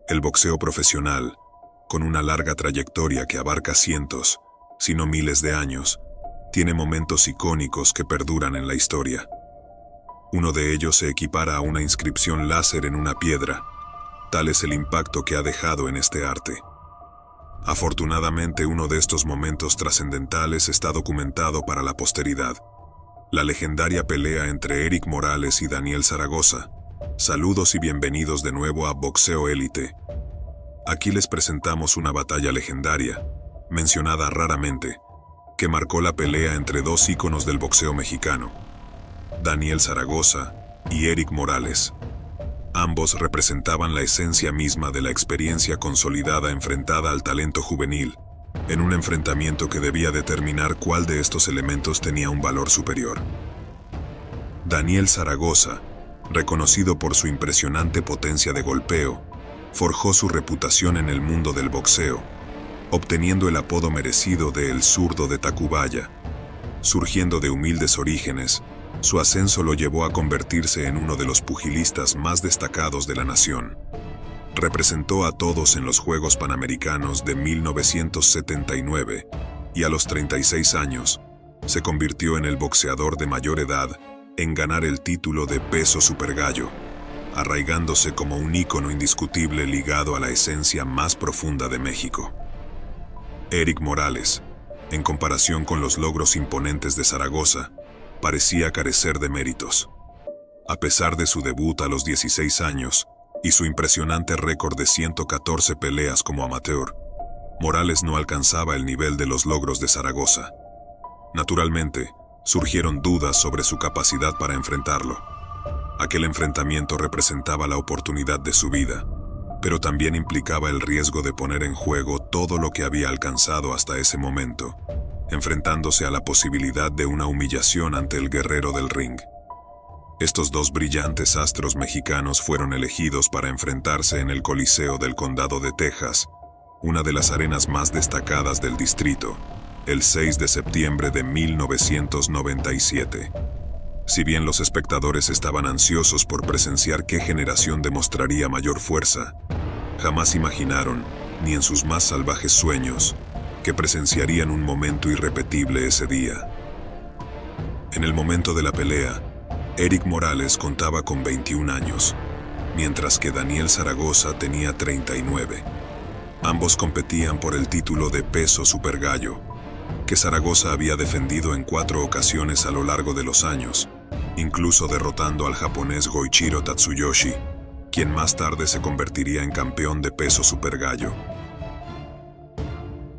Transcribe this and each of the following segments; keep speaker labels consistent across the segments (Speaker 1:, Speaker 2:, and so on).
Speaker 1: El boxeo profesional, con una larga trayectoria que abarca cientos, si no miles de años, tiene momentos icónicos que perduran en la historia. Uno de ellos se equipara a una inscripción láser en una piedra. Tal es el impacto que ha dejado en este arte. Afortunadamente, uno de estos momentos trascendentales está documentado para la posteridad. La legendaria pelea entre Erik Morales y Daniel Zaragoza. Saludos y bienvenidos de nuevo a Boxeo Élite. Aquí les presentamos una batalla legendaria, mencionada raramente, que marcó la pelea entre dos íconos del boxeo mexicano, Daniel Zaragoza y Erik Morales. Ambos representaban la esencia misma de la experiencia consolidada enfrentada al talento juvenil, en un enfrentamiento que debía determinar cuál de estos elementos tenía un valor superior. Daniel Zaragoza, reconocido por su impresionante potencia de golpeo, forjó su reputación en el mundo del boxeo, obteniendo el apodo merecido de El Zurdo de Tacubaya. Surgiendo de humildes orígenes, su ascenso lo llevó a convertirse en uno de los pugilistas más destacados de la nación. Representó a todos en los Juegos Panamericanos de 1979 y a los 36 años, se convirtió en el boxeador de mayor edad en ganar el título de peso supergallo, arraigándose como un ícono indiscutible ligado a la esencia más profunda de México. Erik Morales, en comparación con los logros imponentes de Zaragoza, parecía carecer de méritos. A pesar de su debut a los 16 años y su impresionante récord de 114 peleas como amateur, Morales no alcanzaba el nivel de los logros de Zaragoza. Naturalmente, surgieron dudas sobre su capacidad para enfrentarlo. Aquel enfrentamiento representaba la oportunidad de su vida, pero también implicaba el riesgo de poner en juego todo lo que había alcanzado hasta ese momento, enfrentándose a la posibilidad de una humillación ante el guerrero del ring. Estos dos brillantes astros mexicanos fueron elegidos para enfrentarse en el Coliseo del Condado de Texas, una de las arenas más destacadas del distrito, el 6 de septiembre de 1997. Si bien los espectadores estaban ansiosos por presenciar qué generación demostraría mayor fuerza, jamás imaginaron, ni en sus más salvajes sueños, que presenciarían un momento irrepetible ese día. En el momento de la pelea, Erik Morales contaba con 21 años, mientras que Daniel Zaragoza tenía 39. Ambos competían por el título de peso supergallo, que Zaragoza había defendido en 4 ocasiones a lo largo de los años, incluso derrotando al japonés Goichiro Tatsuyoshi, quien más tarde se convertiría en campeón de peso supergallo.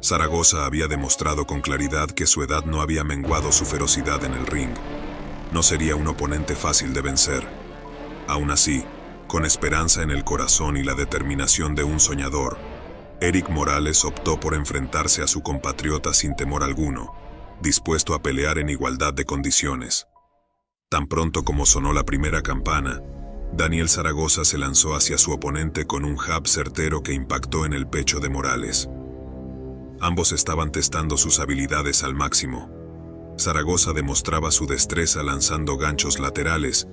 Speaker 1: Zaragoza había demostrado con claridad que su edad no había menguado su ferocidad en el ring. No sería un oponente fácil de vencer. Aún así, con esperanza en el corazón y la determinación de un soñador, Erik Morales optó por enfrentarse a su compatriota sin temor alguno, dispuesto a pelear en igualdad de condiciones. Tan pronto como sonó la primera campana, Daniel Zaragoza se lanzó hacia su oponente con un jab certero que impactó en el pecho de Morales. Ambos estaban testando sus habilidades al máximo. Zaragoza demostraba su destreza lanzando ganchos laterales,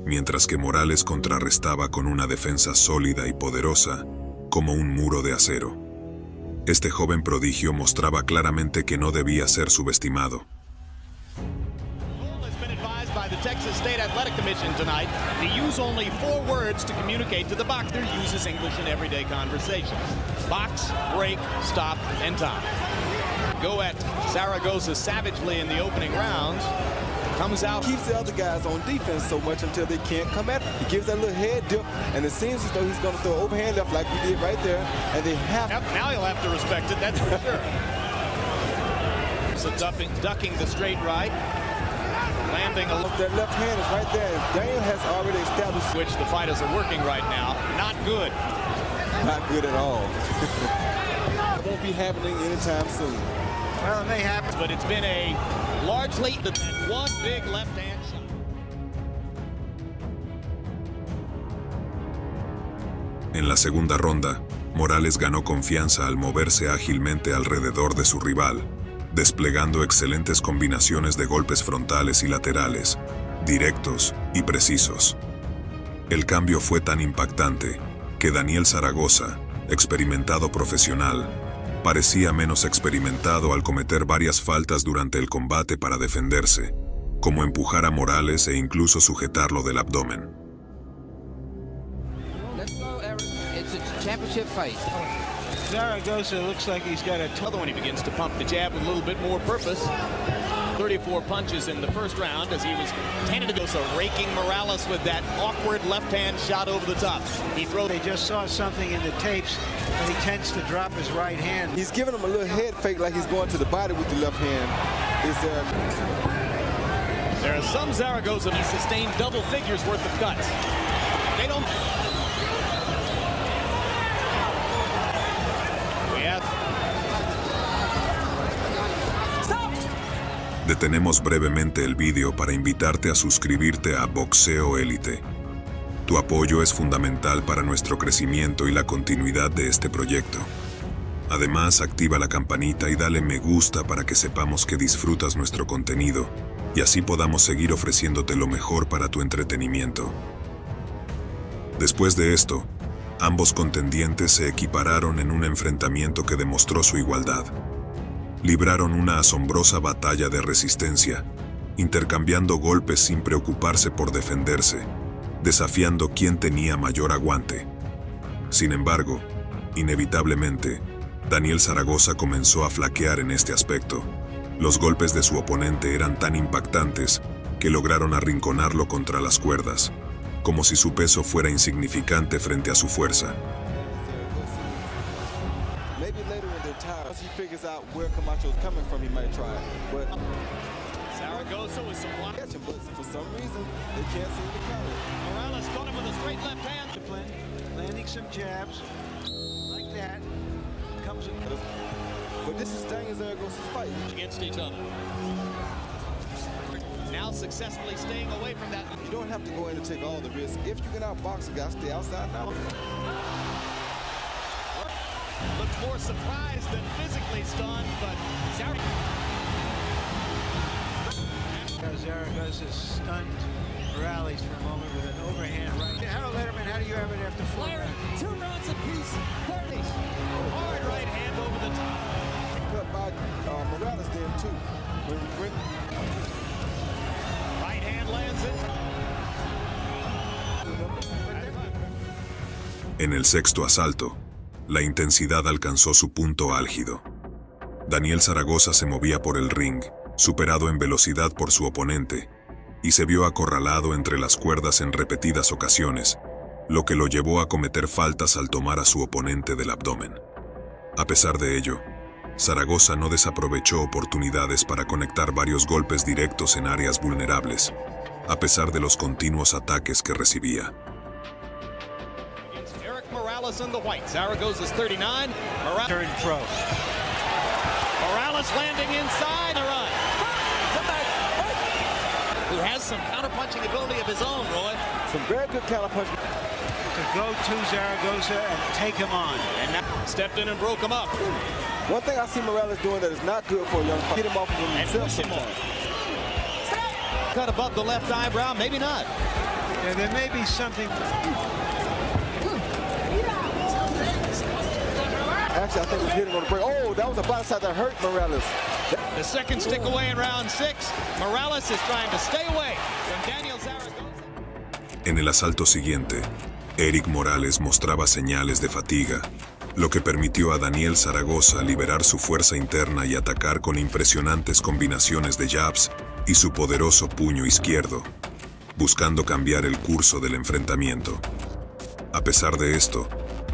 Speaker 1: mientras que Morales contrarrestaba con una defensa sólida y poderosa, como un muro de acero. Este joven prodigio mostraba claramente que no debía ser subestimado.
Speaker 2: By the Texas State Athletic Commission tonight to use only 4 words to communicate to the boxer. Uses English in everyday conversation. Box, break, stop, and time. Go at Zaragoza savagely in the opening rounds. Comes out.
Speaker 3: Keeps the other guys on defense so much until they can't come at him. He gives that little head dip, and it seems as though he's going to throw overhand left like we did right there, and they have.
Speaker 2: Yep, now he'll have to respect it, that's for sure. So ducking the straight right. Landing a look.
Speaker 3: That left hand is right there. Daniel has already established.
Speaker 2: Which the fighters are working right now. Not good.
Speaker 3: Not good at all. It won't be happening anytime soon.
Speaker 2: Well, it may happen. But it's been a largely one big left hand shot.
Speaker 1: En la segunda ronda, Morales ganó confianza al moverse ágilmente alrededor de su rival, desplegando excelentes combinaciones de golpes frontales y laterales, directos y precisos. El cambio fue tan impactante que Daniel Zaragoza, experimentado profesional, parecía menos experimentado al cometer varias faltas durante el combate para defenderse, como empujar a Morales e incluso sujetarlo del abdomen.
Speaker 4: Zaragoza looks like he's got a
Speaker 2: Another one, he begins to pump the jab with a little bit more purpose. 34 punches in the first round as he was tending to go, so raking Morales with that awkward left-hand shot over the top.
Speaker 4: They just saw something in the tapes that he tends to drop his right hand.
Speaker 3: He's giving him a little head fake like he's going to the body with the left hand.
Speaker 2: There are some Zaragoza who sustained double figures worth of cuts. They don't. We have.
Speaker 1: Detenemos brevemente el vídeo para invitarte a suscribirte a Boxeo Élite. Tu apoyo es fundamental para nuestro crecimiento y la continuidad de este proyecto. Además, activa la campanita y dale me gusta para que sepamos que disfrutas nuestro contenido y así podamos seguir ofreciéndote lo mejor para tu entretenimiento. Después de esto, ambos contendientes se equipararon en un enfrentamiento que demostró su igualdad. Libraron una asombrosa batalla de resistencia, intercambiando golpes sin preocuparse por defenderse, desafiando quién tenía mayor aguante. Sin embargo, inevitablemente, Daniel Zaragoza comenzó a flaquear en este aspecto. Los golpes de su oponente eran tan impactantes que lograron arrinconarlo contra las cuerdas, como si su peso fuera insignificante frente a su fuerza.
Speaker 3: Once he figures out where Camacho's coming from, he might try it. But
Speaker 2: Zaragoza was somewhat.
Speaker 3: but for some reason, they can't seem to counter it.
Speaker 2: Morales caught him with a straight left hand.
Speaker 4: Landing some jabs like that. Comes in.
Speaker 3: But this is Daniel Zaragoza's fight.
Speaker 2: Against each other. Now successfully staying away from that.
Speaker 3: You don't have to go in and take all the risk. If you can outbox a guy, stay outside now.
Speaker 2: Looked more surprised than physically stunned, but
Speaker 4: Zaragoza stunned Morales for a moment with an overhand right. Harold Letterman, how do you have it after 4 rounds?
Speaker 2: 2 rounds apiece. 30. Hard right hand over the top.
Speaker 3: Cut by Morales there too.
Speaker 2: Right hand lands it.
Speaker 1: En el sexto asalto, la intensidad alcanzó su punto álgido. Daniel Zaragoza se movía por el ring, superado en velocidad por su oponente, y se vio acorralado entre las cuerdas en repetidas ocasiones, lo que lo llevó a cometer faltas al tomar a su oponente del abdomen. A pesar de ello, Zaragoza no desaprovechó oportunidades para conectar varios golpes directos en áreas vulnerables, a pesar de los continuos ataques que recibía.
Speaker 2: Morales in the white. Zaragoza's 39. Morales
Speaker 4: Turned pro.
Speaker 2: Morales landing inside the run. Who has some counterpunching ability of his own, Roy.
Speaker 3: Some very good counterpunch.
Speaker 4: To go to Zaragoza and take him on.
Speaker 2: And now stepped in and broke him up.
Speaker 3: One thing I see Morales doing that is not good for a young fighter. Get him off of
Speaker 2: And
Speaker 3: himself
Speaker 2: push him
Speaker 3: sometimes.
Speaker 2: Cut above the left eyebrow, maybe not.
Speaker 4: Yeah, there may be something.
Speaker 3: Actually, I think he hit him on the break. Oh, that was a body shot that hurt Morales.
Speaker 2: The second stick away in round 6. Morales is trying to stay away from Daniel Zaragoza.
Speaker 1: En el asalto siguiente, Eric Morales mostraba señales de fatiga, lo que permitió a Daniel Zaragoza liberar su fuerza interna y atacar con impresionantes combinaciones de jabs y su poderoso puño izquierdo, buscando cambiar el curso del enfrentamiento. A pesar de esto,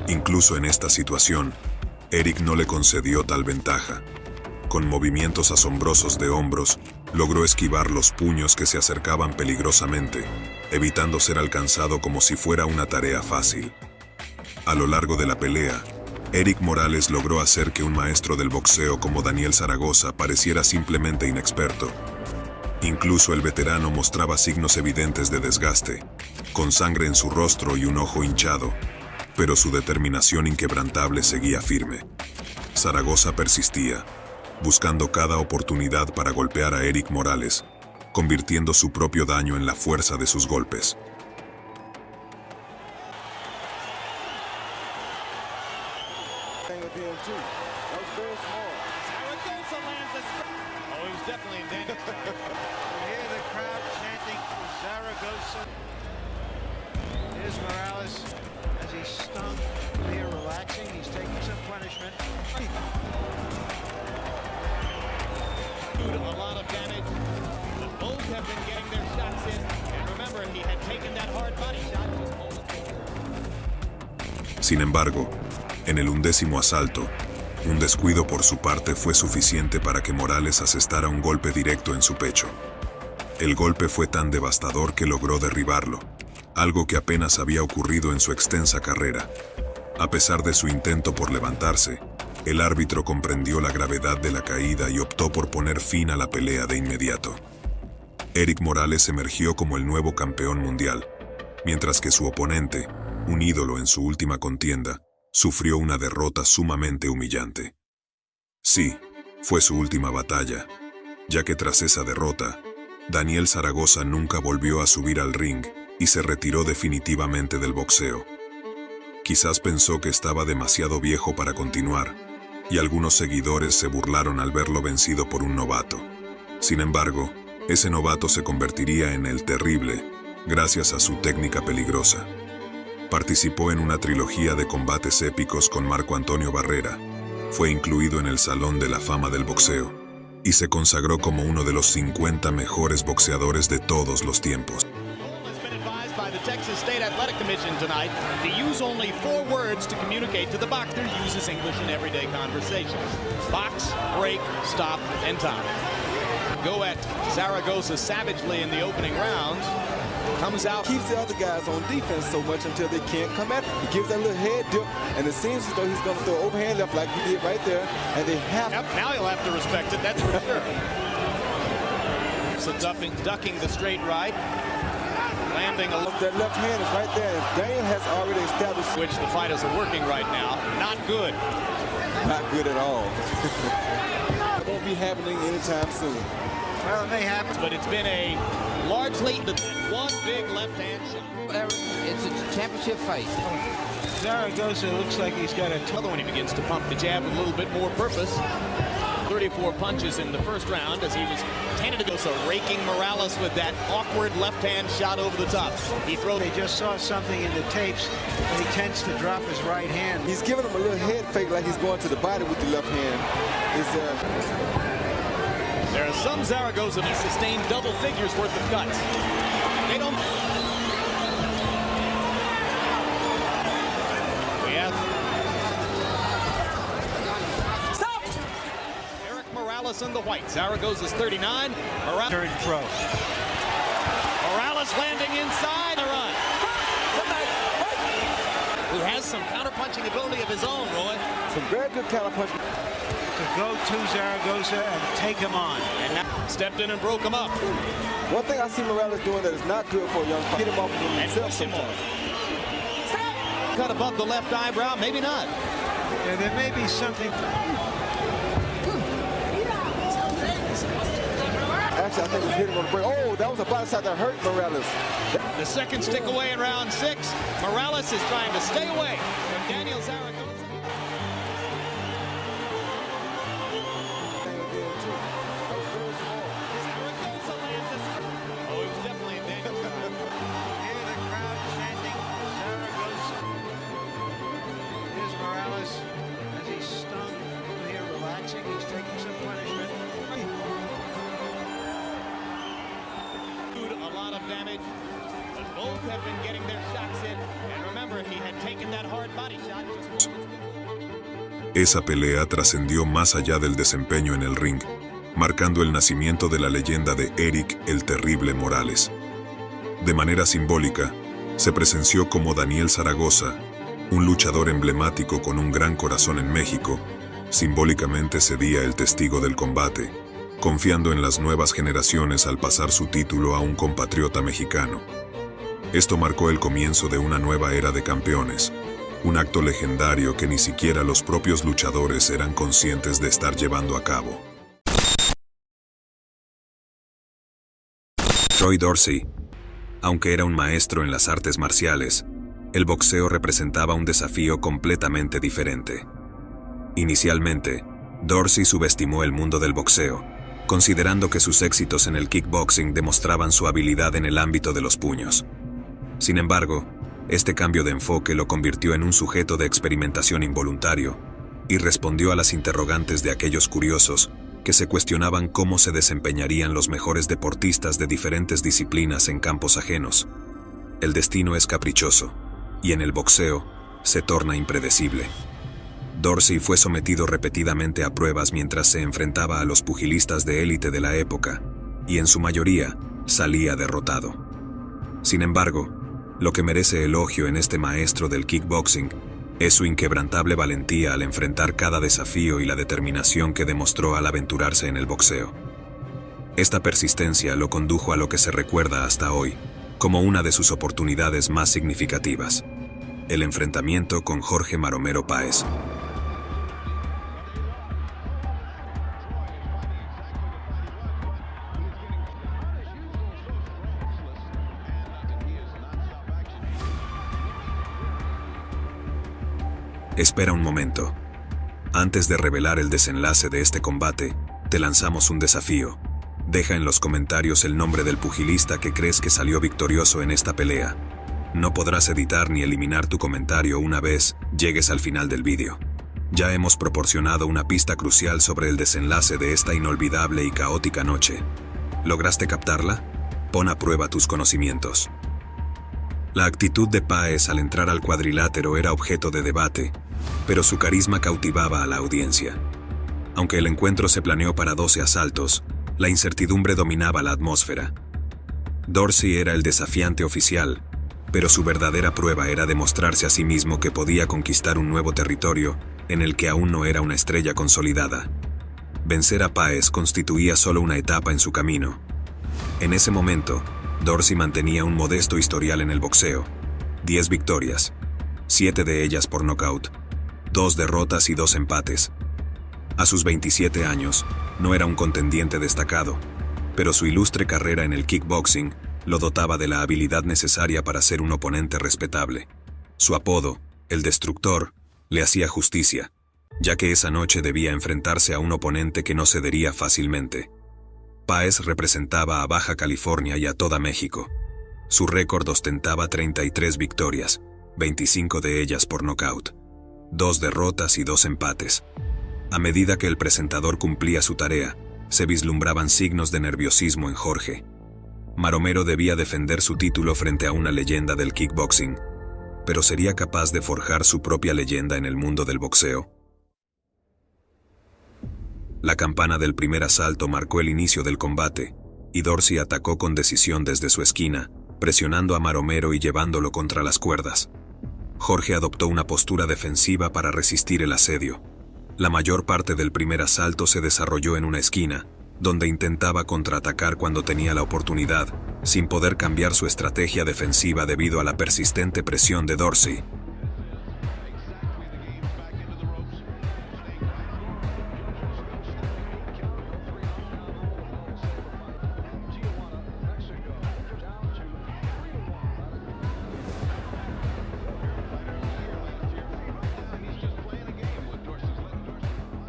Speaker 1: incluso en esta situación, Eric no le concedió tal ventaja. Con movimientos asombrosos de hombros, logró esquivar los puños que se acercaban peligrosamente, evitando ser alcanzado como si fuera una tarea fácil. A lo largo de la pelea, Eric Morales logró hacer que un maestro del boxeo como Daniel Zaragoza pareciera simplemente inexperto. Incluso el veterano mostraba signos evidentes de desgaste, con sangre en su rostro y un ojo hinchado, pero su determinación inquebrantable seguía firme. Zaragoza persistía, buscando cada oportunidad para golpear a Eric Morales, convirtiendo su propio daño en la fuerza de sus golpes.
Speaker 3: him too. That was very small.
Speaker 2: Zaragoza lands a Oh, he was definitely in danger.
Speaker 4: You hear the crowd chanting for Zaragoza. Here's Morales as he's stung here, relaxing. He's taking some punishment.
Speaker 2: A lot of damage. But both have been getting their shots in. And remember, he had taken that hard body shot just moments before.
Speaker 1: Sin embargo, en el 11º asalto, un descuido por su parte fue suficiente para que Morales asestara un golpe directo en su pecho. El golpe fue tan devastador que logró derribarlo, algo que apenas había ocurrido en su extensa carrera. A pesar de su intento por levantarse, el árbitro comprendió la gravedad de la caída y optó por poner fin a la pelea de inmediato. Eric Morales emergió como el nuevo campeón mundial, mientras que su oponente, un ídolo en su última contienda, sufrió una derrota sumamente humillante. Sí, fue su última batalla, ya que tras esa derrota, Daniel Zaragoza nunca volvió a subir al ring y se retiró definitivamente del boxeo. Quizás pensó que estaba demasiado viejo para continuar, y algunos seguidores se burlaron al verlo vencido por un novato. Sin embargo, ese novato se convertiría en el Terrible, gracias a su técnica peligrosa. Participó en una trilogía de combates épicos con Marco Antonio Barrera, fue incluido en el Salón de la Fama del Boxeo, y se consagró como uno de los 50 mejores boxeadores de todos los tiempos.
Speaker 2: By the Texas State Athletic Commission tonight to use only 4 words to communicate to the boxer uses English in everyday conversation. Box, break, stop, and time. Go at Zaragoza savagely in the opening rounds. Comes out.
Speaker 3: Keeps the other guys on defense so much until they can't come at him. He gives that little head dip, and it seems as though he's going to throw overhand left like he did right there, and they have.
Speaker 2: Yep, now he'll have to respect it, that's for sure. So ducking the straight right. Landing a look.
Speaker 3: That left hand is right there. Daniel has already established
Speaker 2: which the fighters are working right now. Not good.
Speaker 3: Not good at all. It won't be happening anytime soon.
Speaker 4: Well, it may happen.
Speaker 2: But it's been a largely one big left hand shot.
Speaker 5: It's a championship fight.
Speaker 4: Zaragoza looks like he's got a
Speaker 2: Another when he begins to pump the jab with a little bit more purpose. 34 punches in the first round as he was tended to go so raking Morales with that awkward left-hand shot over the top.
Speaker 4: They just saw something in the tapes that he tends to drop his right hand.
Speaker 3: He's giving him a little head fake like he's going to the body with the left hand.
Speaker 2: There are some Zaragoza who sustained double figures worth of cuts. They don't. We have Morales in the white. Zaragoza's 39. Morales.
Speaker 4: Third throw.
Speaker 2: Morales landing inside a run. Who has some counterpunching ability of his own, Roy.
Speaker 3: Some very good counterpunching.
Speaker 4: To go to Zaragoza and take him on.
Speaker 2: And now stepped in and broke him up.
Speaker 3: One thing I see Morales doing that is not good for a young fighter. Hit him off of
Speaker 2: And
Speaker 3: himself
Speaker 2: push him
Speaker 3: sometimes.
Speaker 2: off. Cut above the left eyebrow, maybe not.
Speaker 4: Yeah, there may be something.
Speaker 3: Actually, I think he's hitting on the break. Oh, that was a body shot that hurt Morales.
Speaker 2: The second stick away in round 6. Morales is trying to stay away from Daniel Zaragoza. Oh, he was definitely in danger.
Speaker 4: Hear the crowd chanting for Zaragoza. Here's Morales as he's stung here, relaxing. He's taking some punishment.
Speaker 2: A lot of damage, but both have been getting their shots in. And remember, he had taken that hard body shot just moments before.
Speaker 1: Esa pelea trascendió más allá del desempeño en el ring, marcando el nacimiento de la leyenda de Eric el Terrible Morales. De manera simbólica, se presenció como Daniel Zaragoza, un luchador emblemático con un gran corazón en México, simbólicamente cedía el testigo del combate, confiando en las nuevas generaciones al pasar su título a un compatriota mexicano. Esto marcó el comienzo de una nueva era de campeones, un acto legendario que ni siquiera los propios luchadores eran conscientes de estar llevando a cabo. Troy Dorsey, aunque era un maestro en las artes marciales, el boxeo representaba un desafío completamente diferente. Inicialmente, Dorsey subestimó el mundo del boxeo, considerando que sus éxitos en el kickboxing demostraban su habilidad en el ámbito de los puños. Sin embargo, este cambio de enfoque lo convirtió en un sujeto de experimentación involuntario y respondió a las interrogantes de aquellos curiosos que se cuestionaban cómo se desempeñarían los mejores deportistas de diferentes disciplinas en campos ajenos. El destino es caprichoso, y en el boxeo se torna impredecible. Dorsey fue sometido repetidamente a pruebas mientras se enfrentaba a los pugilistas de élite de la época, y en su mayoría salía derrotado. Sin embargo, lo que merece elogio en este maestro del kickboxing es su inquebrantable valentía al enfrentar cada desafío y la determinación que demostró al aventurarse en el boxeo. Esta persistencia lo condujo a lo que se recuerda hasta hoy como una de sus oportunidades más significativas: el enfrentamiento con Jorge Maromero Páez. Espera un momento. Antes de revelar el desenlace de este combate, te lanzamos un desafío. Deja en los comentarios el nombre del pugilista que crees que salió victorioso en esta pelea. No podrás editar ni eliminar tu comentario una vez llegues al final del vídeo. Ya hemos proporcionado una pista crucial sobre el desenlace de esta inolvidable y caótica noche. ¿Lograste captarla? Pon a prueba tus conocimientos. La actitud de Páez al entrar al cuadrilátero era objeto de debate, pero su carisma cautivaba a la audiencia. Aunque el encuentro se planeó para 12 asaltos, la incertidumbre dominaba la atmósfera. Dorsey era el desafiante oficial, pero su verdadera prueba era demostrarse a sí mismo que podía conquistar un nuevo territorio en el que aún no era una estrella consolidada. Vencer a Páez constituía solo una etapa en su camino. En ese momento, Dorsey mantenía un modesto historial en el boxeo: 10 victorias, 7 de ellas por nocaut, 2 derrotas y 2 empates. A sus 27 años, no era un contendiente destacado, pero su ilustre carrera en el kickboxing lo dotaba de la habilidad necesaria para ser un oponente respetable. Su apodo, el Destructor, le hacía justicia, ya que esa noche debía enfrentarse a un oponente que no cedería fácilmente. Páez representaba a Baja California y a toda México. Su récord ostentaba 33 victorias, 25 de ellas por nocaut, 2 derrotas y 2 empates. A medida que el presentador cumplía su tarea, se vislumbraban signos de nerviosismo en Jorge. Maromero debía defender su título frente a una leyenda del kickboxing, pero ¿sería capaz de forjar su propia leyenda en el mundo del boxeo? La campana del primer asalto marcó el inicio del combate, y Dorsey atacó con decisión desde su esquina, presionando a Maromero y llevándolo contra las cuerdas. Jorge adoptó una postura defensiva para resistir el asedio. La mayor parte del primer asalto se desarrolló en una esquina, donde intentaba contraatacar cuando tenía la oportunidad, sin poder cambiar su estrategia defensiva debido a la persistente presión de Dorsey.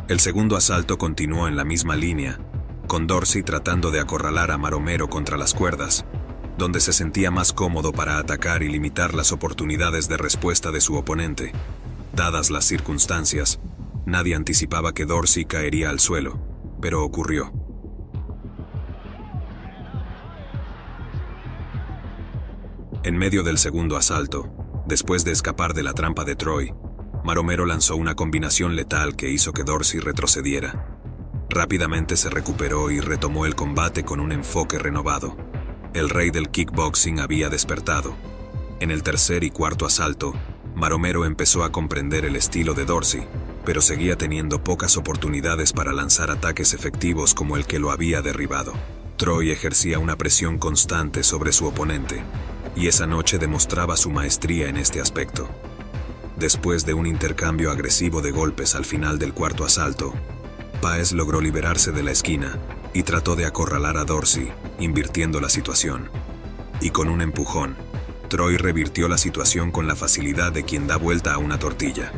Speaker 1: El segundo asalto continuó en la misma línea, con Dorsey tratando de acorralar a Maromero contra las cuerdas, donde se sentía más cómodo para atacar y limitar las oportunidades de respuesta de su oponente. Dadas las circunstancias, nadie anticipaba que Dorsey caería al suelo, pero ocurrió. En medio del segundo asalto, después de escapar de la trampa de Troy, Maromero lanzó una combinación letal que hizo que Dorsey retrocediera. Rápidamente se recuperó y retomó el combate con un enfoque renovado. El rey del kickboxing había despertado. En el tercer y cuarto asalto, Maromero empezó a comprender el estilo de Dorsey, pero seguía teniendo pocas oportunidades para lanzar ataques efectivos como el que lo había derribado. Troy ejercía una presión constante sobre su oponente, y esa noche demostraba su maestría en este aspecto. Después de un intercambio agresivo de golpes al final del cuarto asalto, Páez logró liberarse de la esquina y trató de acorralar a Dorsey, invirtiendo la situación. Y con un empujón, Troy revirtió la situación con la facilidad de quien da vuelta a una tortilla.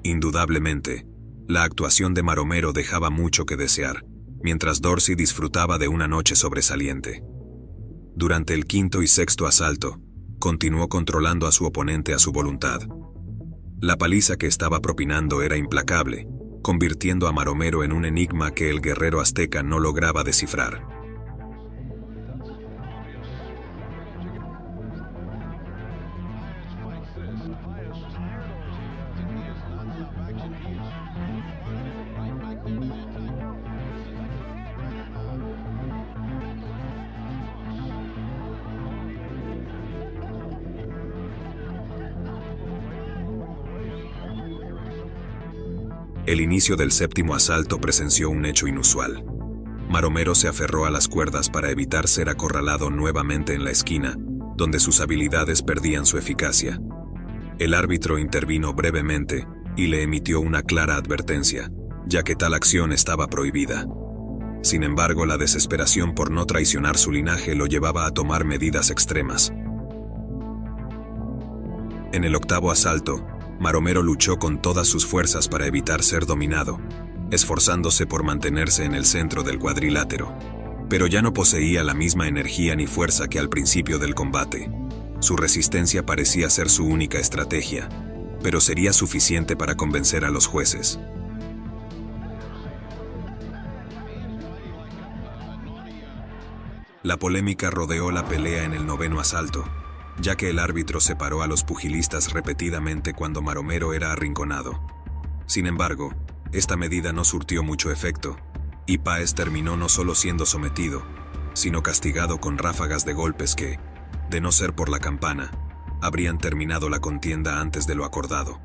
Speaker 1: Indudablemente, la actuación de Maromero dejaba mucho que desear, mientras Dorsey disfrutaba de una noche sobresaliente. Durante el quinto y sexto asalto, continuó controlando a su oponente a su voluntad. La paliza que estaba propinando era implacable, convirtiendo a Maromero en un enigma que el guerrero azteca no lograba descifrar. El inicio del séptimo asalto presenció un hecho inusual. Maromero se aferró a las cuerdas para evitar ser acorralado nuevamente en la esquina, donde sus habilidades perdían su eficacia. El árbitro intervino brevemente y le emitió una clara advertencia, ya que tal acción estaba prohibida. Sin embargo, la desesperación por no traicionar su linaje lo llevaba a tomar medidas extremas. En el octavo asalto, Maromero luchó con todas sus fuerzas para evitar ser dominado, esforzándose por mantenerse en el centro del cuadrilátero. Pero ya no poseía la misma energía ni fuerza que al principio del combate. Su resistencia parecía ser su única estrategia, pero sería suficiente para convencer a los jueces. La polémica rodeó la pelea en el noveno asalto, ya que el árbitro separó a los pugilistas repetidamente cuando Maromero era arrinconado. Sin embargo, esta medida no surtió mucho efecto, y Páez terminó no solo siendo sometido, sino castigado con ráfagas de golpes que, de no ser por la campana, habrían terminado la contienda antes de lo acordado.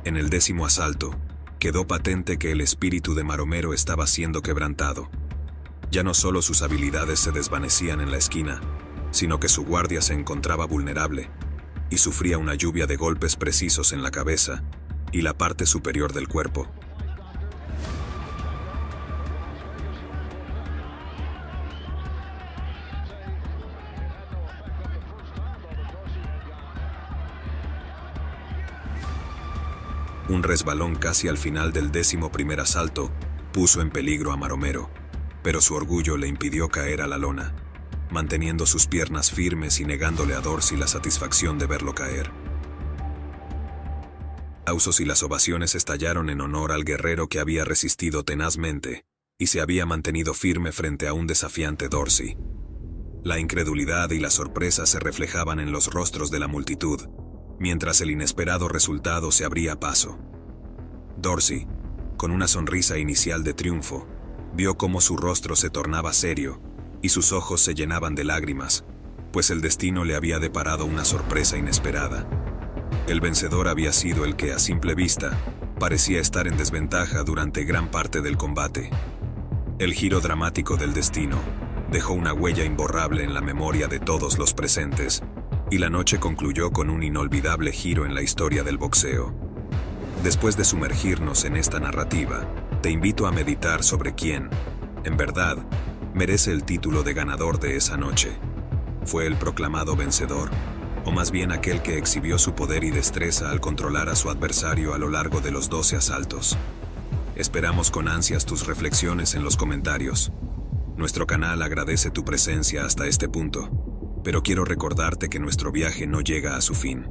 Speaker 1: En el décimo asalto, quedó patente que el espíritu de Maromero estaba siendo quebrantado. Ya no solo sus habilidades se desvanecían en la esquina, sino que su guardia se encontraba vulnerable y sufría una lluvia de golpes precisos en la cabeza y la parte superior del cuerpo. Un resbalón casi al final del 11º asalto puso en peligro a Maromero, pero su orgullo le impidió caer a la lona, manteniendo sus piernas firmes y negándole a Dorsey la satisfacción de verlo caer. Aplausos y las ovaciones estallaron en honor al guerrero que había resistido tenazmente y se había mantenido firme frente a un desafiante Dorsey. La incredulidad y la sorpresa se reflejaban en los rostros de la multitud, mientras el inesperado resultado se abría paso. Dorsey, con una sonrisa inicial de triunfo, vio cómo su rostro se tornaba serio y sus ojos se llenaban de lágrimas, pues el destino le había deparado una sorpresa inesperada. El vencedor había sido el que, a simple vista, parecía estar en desventaja durante gran parte del combate. El giro dramático del destino dejó una huella imborrable en la memoria de todos los presentes, y la noche concluyó con un inolvidable giro en la historia del boxeo. Después de sumergirnos en esta narrativa, te invito a meditar sobre quién, en verdad, merece el título de ganador de esa noche. ¿Fue el proclamado vencedor, o más bien aquel que exhibió su poder y destreza al controlar a su adversario a lo largo de los 12 asaltos? Esperamos con ansias tus reflexiones en los comentarios. Nuestro canal agradece tu presencia hasta este punto, pero quiero recordarte que nuestro viaje no llega a su fin.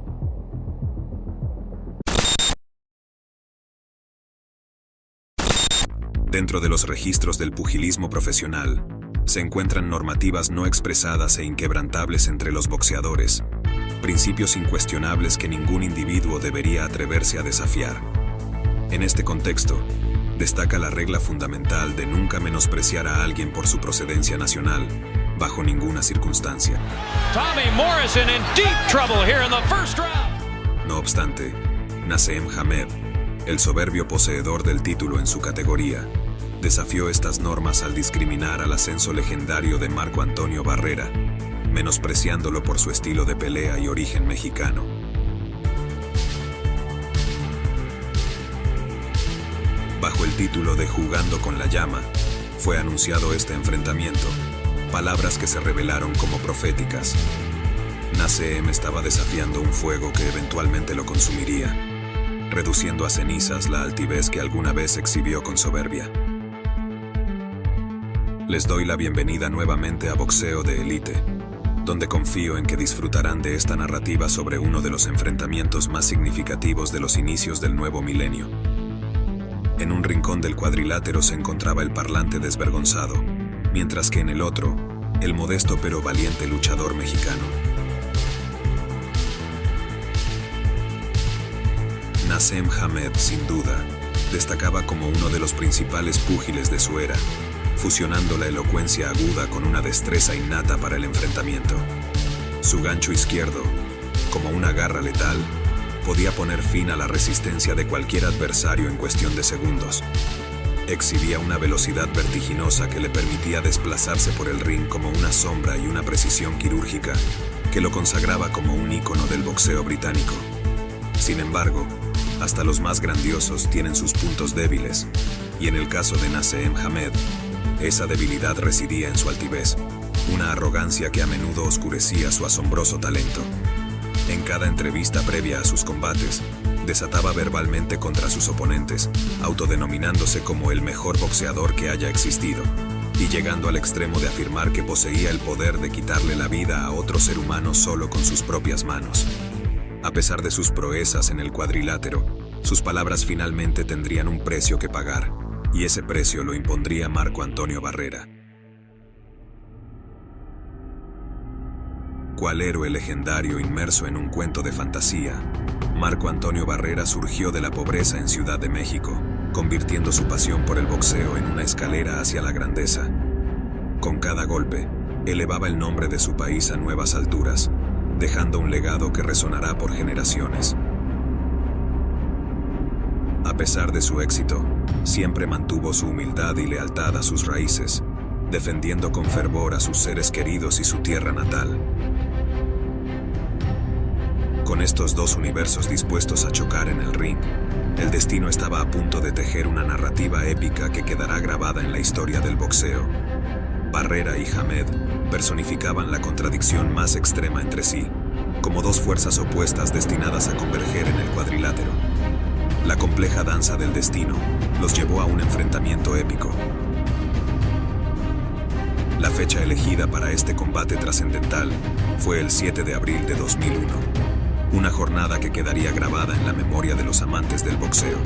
Speaker 1: Dentro de los registros del pugilismo profesional, se encuentran normativas no expresadas e inquebrantables entre los boxeadores, principios incuestionables que ningún individuo debería atreverse a desafiar. En este contexto, destaca la regla fundamental de nunca menospreciar a alguien por su procedencia nacional, bajo ninguna circunstancia.
Speaker 2: Tommy Morrison in deep trouble here in the first round.
Speaker 1: No obstante, Naseem Hamed, El soberbio poseedor del título en su categoría desafió estas normas al discriminar al ascenso legendario de Marco Antonio Barrera, menospreciándolo por su estilo de pelea y origen mexicano. Bajo el título de Jugando con la Llama, fue anunciado este enfrentamiento, palabras que se revelaron como proféticas. Naseem estaba desafiando un fuego que eventualmente lo consumiría, reduciendo a cenizas la altivez que alguna vez exhibió con soberbia. Les doy la bienvenida nuevamente a Boxeo de Elite, donde confío en que disfrutarán de esta narrativa sobre uno de los enfrentamientos más significativos de los inicios del nuevo milenio. En un rincón del cuadrilátero se encontraba el parlante desvergonzado, mientras que en el otro, el modesto pero valiente luchador mexicano. Naseem Hamed, sin duda, destacaba como uno de los principales púgiles de su era, fusionando la elocuencia aguda con una destreza innata para el enfrentamiento. Su gancho izquierdo, como una garra letal, podía poner fin a la resistencia de cualquier adversario en cuestión de segundos. Exhibía una velocidad vertiginosa que le permitía desplazarse por el ring como una sombra y una precisión quirúrgica que lo consagraba como un ícono del boxeo británico. Sin embargo, hasta los más grandiosos tienen sus puntos débiles, y en el caso de Naseem Hamed, esa debilidad residía en su altivez, una arrogancia que a menudo oscurecía su asombroso talento. En cada entrevista previa a sus combates, desataba verbalmente contra sus oponentes, autodenominándose como el mejor boxeador que haya existido, y llegando al extremo de afirmar que poseía el poder de quitarle la vida a otro ser humano solo con sus propias manos. A pesar de sus proezas en el cuadrilátero, sus palabras finalmente tendrían un precio que pagar, y ese precio lo impondría Marco Antonio Barrera. Cual héroe legendario inmerso en un cuento de fantasía, Marco Antonio Barrera surgió de la pobreza en Ciudad de México, convirtiendo su pasión por el boxeo en una escalera hacia la grandeza. Con cada golpe, elevaba el nombre de su país a nuevas alturas, dejando un legado que resonará por generaciones. A pesar de su éxito, siempre mantuvo su humildad y lealtad a sus raíces, defendiendo con fervor a sus seres queridos y su tierra natal. Con estos dos universos dispuestos a chocar en el ring, el destino estaba a punto de tejer una narrativa épica que quedará grabada en la historia del boxeo. Barrera y Hamed personificaban la contradicción más extrema entre sí, como dos fuerzas opuestas destinadas a converger en el cuadrilátero. La compleja danza del destino los llevó a un enfrentamiento épico. La fecha elegida para este combate trascendental fue el 7 de abril de 2001, una jornada que quedaría grabada en la memoria de los amantes del boxeo.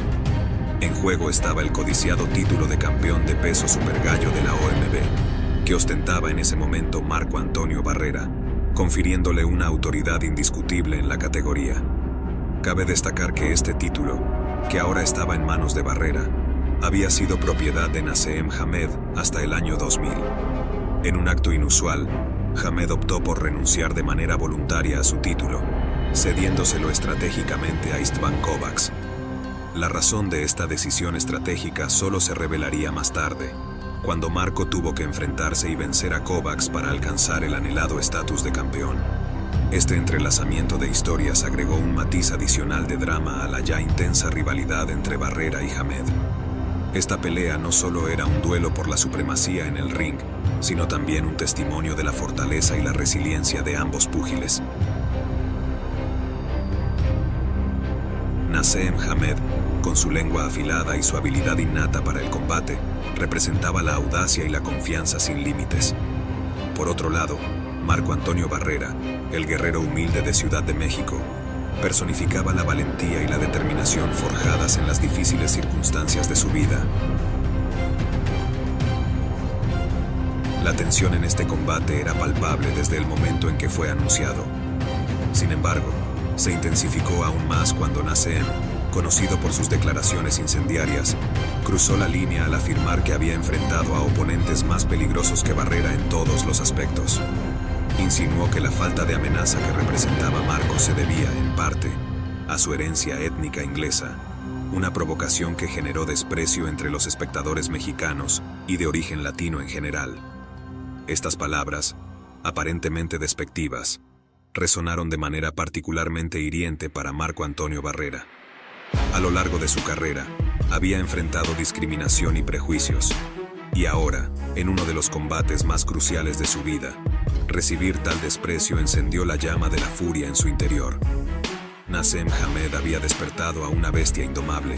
Speaker 1: En juego estaba el codiciado título de campeón de peso supergallo de la OMB, que ostentaba en ese momento Marco Antonio Barrera, confiriéndole una autoridad indiscutible en la categoría. Cabe destacar que este título, que ahora estaba en manos de Barrera, había sido propiedad de Naseem Hamed hasta el año 2000. En un acto inusual, Hamed optó por renunciar de manera voluntaria a su título, cediéndoselo estratégicamente a Istvan Kovacs. La razón de esta decisión estratégica solo se revelaría más tarde, cuando Marco tuvo que enfrentarse y vencer a Kovacs para alcanzar el anhelado estatus de campeón. Este entrelazamiento de historias agregó un matiz adicional de drama a la ya intensa rivalidad entre Barrera y Hamed. Esta pelea no solo era un duelo por la supremacía en el ring, sino también un testimonio de la fortaleza y la resiliencia de ambos púgiles. Naseem Hamed, con su lengua afilada y su habilidad innata para el combate, representaba la audacia y la confianza sin límites. Por otro lado, Marco Antonio Barrera, el guerrero humilde de Ciudad de México, personificaba la valentía y la determinación forjadas en las difíciles circunstancias de su vida. La tensión en este combate era palpable desde el momento en que fue anunciado. Sin embargo, se intensificó aún más cuando Naseem, conocido por sus declaraciones incendiarias, cruzó la línea al afirmar que había enfrentado a oponentes más peligrosos que Barrera en todos los aspectos. Insinuó que la falta de amenaza que representaba Marco se debía, en parte, a su herencia étnica inglesa, una provocación que generó desprecio entre los espectadores mexicanos y de origen latino en general. Estas palabras, aparentemente despectivas, resonaron de manera particularmente hiriente para Marco Antonio Barrera. A lo largo de su carrera, había enfrentado discriminación y prejuicios, y ahora, en uno de los combates más cruciales de su vida, recibir tal desprecio encendió la llama de la furia en su interior. Naseem Hamed había despertado a una bestia indomable,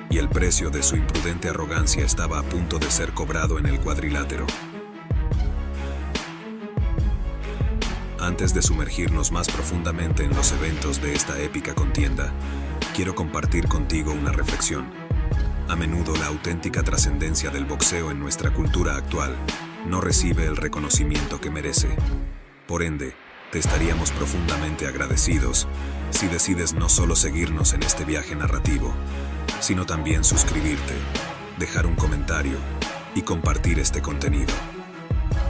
Speaker 1: y el precio de su imprudente arrogancia estaba a punto de ser cobrado en el cuadrilátero. Antes de sumergirnos más profundamente en los eventos de esta épica contienda, quiero compartir contigo una reflexión. A menudo la auténtica trascendencia del boxeo en nuestra cultura actual no recibe el reconocimiento que merece. Por ende, te estaríamos profundamente agradecidos si decides no solo seguirnos en este viaje narrativo, sino también suscribirte, dejar un comentario y compartir este contenido.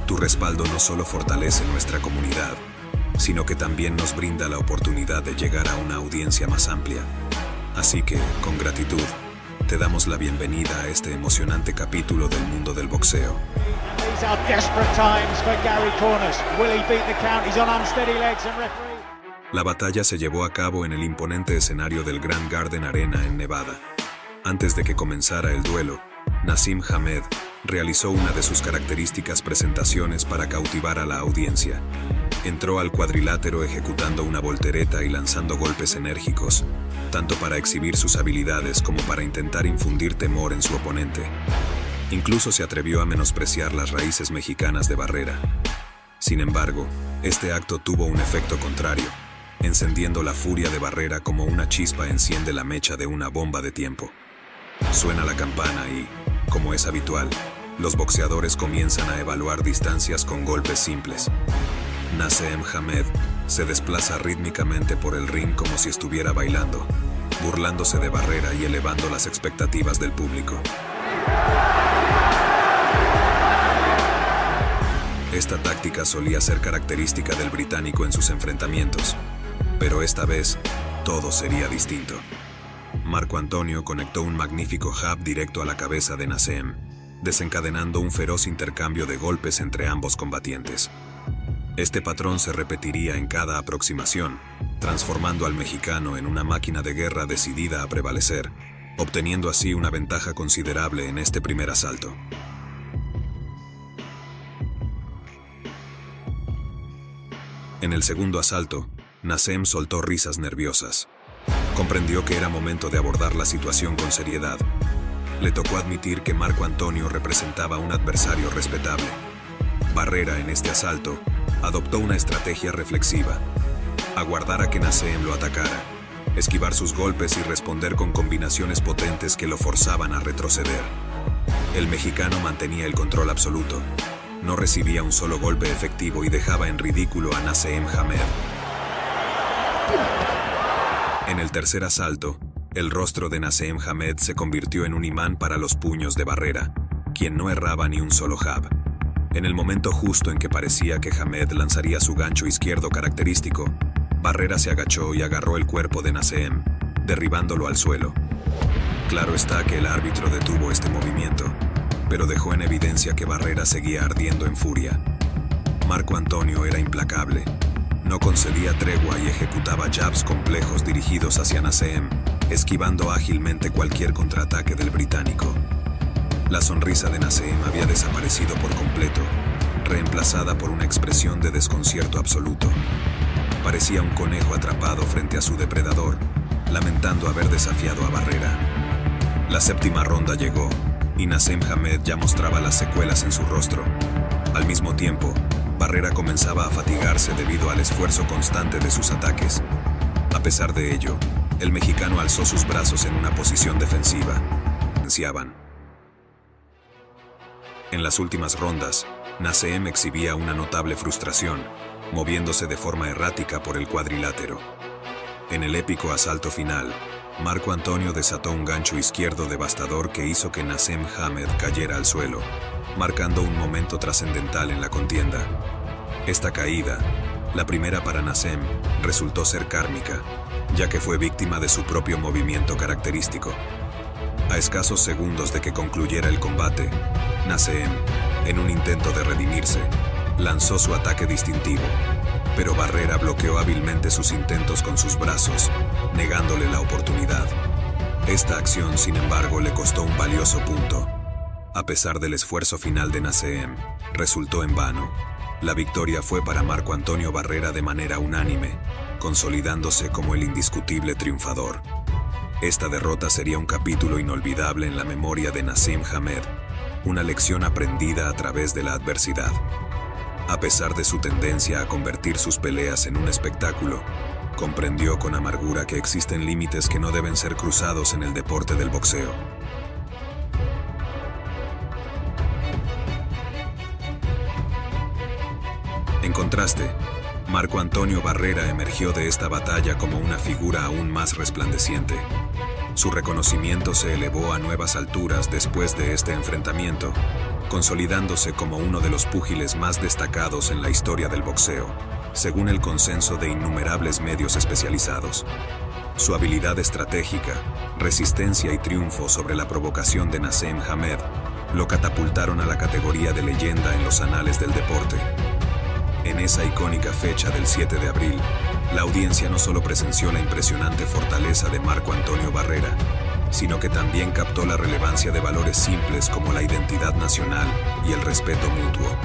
Speaker 1: Tu respaldo no solo fortalece nuestra comunidad, sino que también nos brinda la oportunidad de llegar a una audiencia más amplia. Así que, con gratitud, te damos la bienvenida a este emocionante capítulo del mundo del boxeo.
Speaker 6: These are desperate times for Gary Cornish. Will he beat the count? He's on unsteady legs and referee.
Speaker 1: La batalla se llevó a cabo en el imponente escenario del Grand Garden Arena en Nevada. Antes de que comenzara el duelo, Naseem Hamed realizó una de sus características presentaciones para cautivar a la audiencia. Entró al cuadrilátero ejecutando una voltereta y lanzando golpes enérgicos, tanto para exhibir sus habilidades como para intentar infundir temor en su oponente. Incluso se atrevió a menospreciar las raíces mexicanas de Barrera. Sin embargo, este acto tuvo un efecto contrario, encendiendo la furia de Barrera como una chispa enciende la mecha de una bomba de tiempo. Suena la campana y, como es habitual, los boxeadores comienzan a evaluar distancias con golpes simples. Naseem Hamed se desplaza rítmicamente por el ring como si estuviera bailando, burlándose de Barrera y elevando las expectativas del público. Esta táctica solía ser característica del británico en sus enfrentamientos, pero esta vez todo sería distinto. Marco Antonio conectó un magnífico jab directo a la cabeza de Naseem, desencadenando un feroz intercambio de golpes entre ambos combatientes. Este patrón se repetiría en cada aproximación, transformando al mexicano en una máquina de guerra decidida a prevalecer, obteniendo así una ventaja considerable en este primer asalto. En el segundo asalto, Naseem soltó risas nerviosas. Comprendió que era momento de abordar la situación con seriedad. Le tocó admitir que Marco Antonio representaba un adversario respetable. Barrera, en este asalto, adoptó una estrategia reflexiva: aguardar a que Naseem lo atacara, esquivar sus golpes y responder con combinaciones potentes que lo forzaban a retroceder. El mexicano mantenía el control absoluto, no recibía un solo golpe efectivo y dejaba en ridículo a Naseem Hamed. En el tercer asalto, el rostro de Naseem Hamed se convirtió en un imán para los puños de Barrera, quien no erraba ni un solo jab. En el momento justo en que parecía que Hamed lanzaría su gancho izquierdo característico, Barrera se agachó y agarró el cuerpo de Naseem, derribándolo al suelo. Claro está que el árbitro detuvo este movimiento, pero dejó en evidencia que Barrera seguía ardiendo en furia. Marco Antonio era implacable. No concedía tregua y ejecutaba jabs complejos dirigidos hacia Naseem, esquivando ágilmente cualquier contraataque del británico. La sonrisa de Naseem había desaparecido por completo, reemplazada por una expresión de desconcierto absoluto. Parecía un conejo atrapado frente a su depredador, lamentando haber desafiado a Barrera. La séptima ronda llegó, y Naseem Hamed ya mostraba las secuelas en su rostro. Al mismo tiempo, Barrera comenzaba a fatigarse debido al esfuerzo constante de sus ataques. A pesar de ello, el mexicano alzó sus brazos en una posición defensiva. En las últimas rondas, Naseem exhibía una notable frustración, moviéndose de forma errática por el cuadrilátero. En el épico asalto final, Marco Antonio desató un gancho izquierdo devastador que hizo que Naseem Hamed cayera al suelo, marcando un momento trascendental en la contienda. Esta caída, la primera para Naseem, resultó ser kármica, ya que fue víctima de su propio movimiento característico. A escasos segundos de que concluyera el combate, Naseem, en un intento de redimirse, lanzó su ataque distintivo, pero Barrera bloqueó hábilmente sus intentos con sus brazos, negándole la oportunidad. Esta acción, sin embargo, le costó un valioso punto. A pesar del esfuerzo final de Naseem, resultó en vano. La victoria fue para Marco Antonio Barrera de manera unánime, consolidándose como el indiscutible triunfador. Esta derrota sería un capítulo inolvidable en la memoria de Naseem Hamed, una lección aprendida a través de la adversidad. A pesar de su tendencia a convertir sus peleas en un espectáculo, comprendió con amargura que existen límites que no deben ser cruzados en el deporte del boxeo. En contraste, Marco Antonio Barrera emergió de esta batalla como una figura aún más resplandeciente. Su reconocimiento se elevó a nuevas alturas después de este enfrentamiento, consolidándose como uno de los púgiles más destacados en la historia del boxeo, según el consenso de innumerables medios especializados. Su habilidad estratégica, resistencia y triunfo sobre la provocación de Naseem Hamed lo catapultaron a la categoría de leyenda en los anales del deporte. En esa icónica fecha del 7 de abril, la audiencia no solo presenció la impresionante fortaleza de Marco Antonio Barrera, sino que también captó la relevancia de valores simples como la identidad nacional y el respeto mutuo.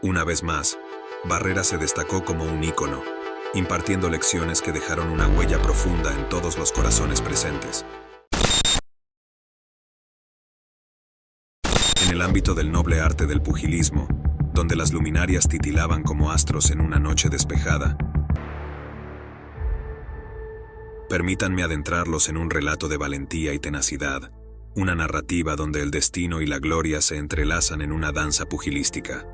Speaker 1: Una vez más, Barrera se destacó como un ícono, impartiendo lecciones que dejaron una huella profunda en todos los corazones presentes. En el ámbito del noble arte del pugilismo, donde las luminarias titilaban como astros en una noche despejada, permítanme adentrarlos en un relato de valentía y tenacidad, una narrativa donde el destino y la gloria se entrelazan en una danza pugilística.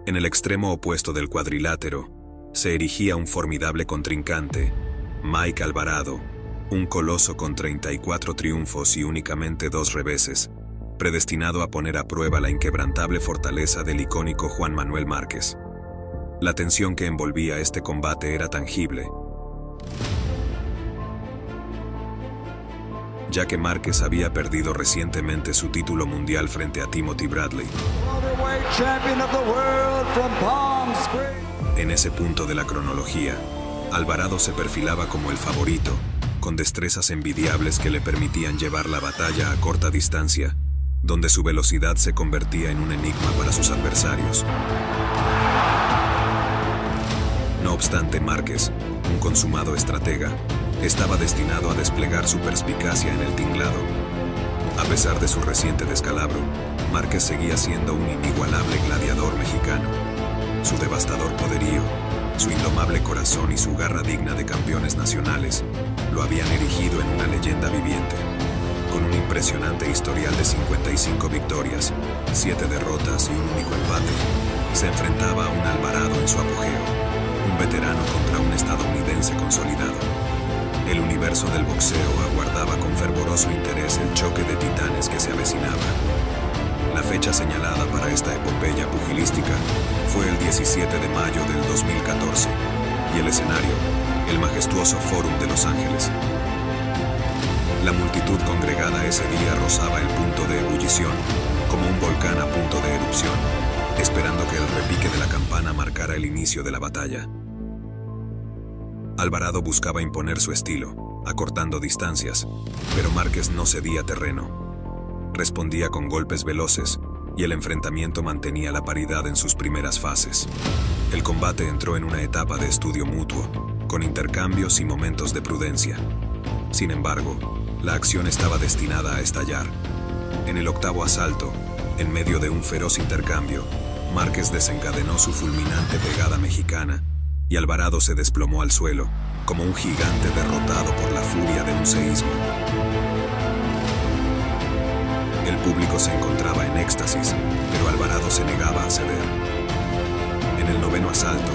Speaker 1: En el extremo opuesto del cuadrilátero, se erigía un formidable contrincante, Mike Alvarado, un coloso con 34 triunfos y únicamente 2 reveses, predestinado a poner a prueba la inquebrantable fortaleza del icónico Juan Manuel Márquez. La tensión que envolvía este combate era tangible, ya que Márquez había perdido recientemente su título mundial frente a Timothy Bradley. En ese punto de la cronología, Alvarado se perfilaba como el favorito, con destrezas envidiables que le permitían llevar la batalla a corta distancia, donde su velocidad se convertía en un enigma para sus adversarios. No obstante, Márquez, un consumado estratega, estaba destinado a desplegar su perspicacia en el tinglado. A pesar de su reciente descalabro, Márquez seguía siendo un inigualable gladiador mexicano. Su devastador poderío, su indomable corazón y su garra digna de campeones nacionales lo habían erigido en una leyenda viviente. Con un impresionante historial de 55 victorias, 7 derrotas y un único empate, se enfrentaba a un Alvarado en su apogeo, un veterano contra un estadounidense consolidado. El universo del boxeo aguardaba con fervoroso interés el choque de titanes que se avecinaba. La fecha señalada para esta epopeya pugilística fue el 17 de mayo del 2014, y el escenario, el majestuoso Fórum de Los Ángeles. La multitud congregada ese día rozaba el punto de ebullición, como un volcán a punto de erupción, esperando que el repique de la campana marcara el inicio de la batalla. Alvarado buscaba imponer su estilo, acortando distancias, pero Márquez no cedía terreno. Respondía con golpes veloces, y el enfrentamiento mantenía la paridad en sus primeras fases. El combate entró en una etapa de estudio mutuo, con intercambios y momentos de prudencia. Sin embargo, la acción estaba destinada a estallar. En el octavo asalto, en medio de un feroz intercambio, Márquez desencadenó su fulminante pegada mexicana, y Alvarado se desplomó al suelo, como un gigante derrotado por la furia de un seísmo. El público se encontraba en éxtasis, pero Alvarado se negaba a ceder. En el noveno asalto,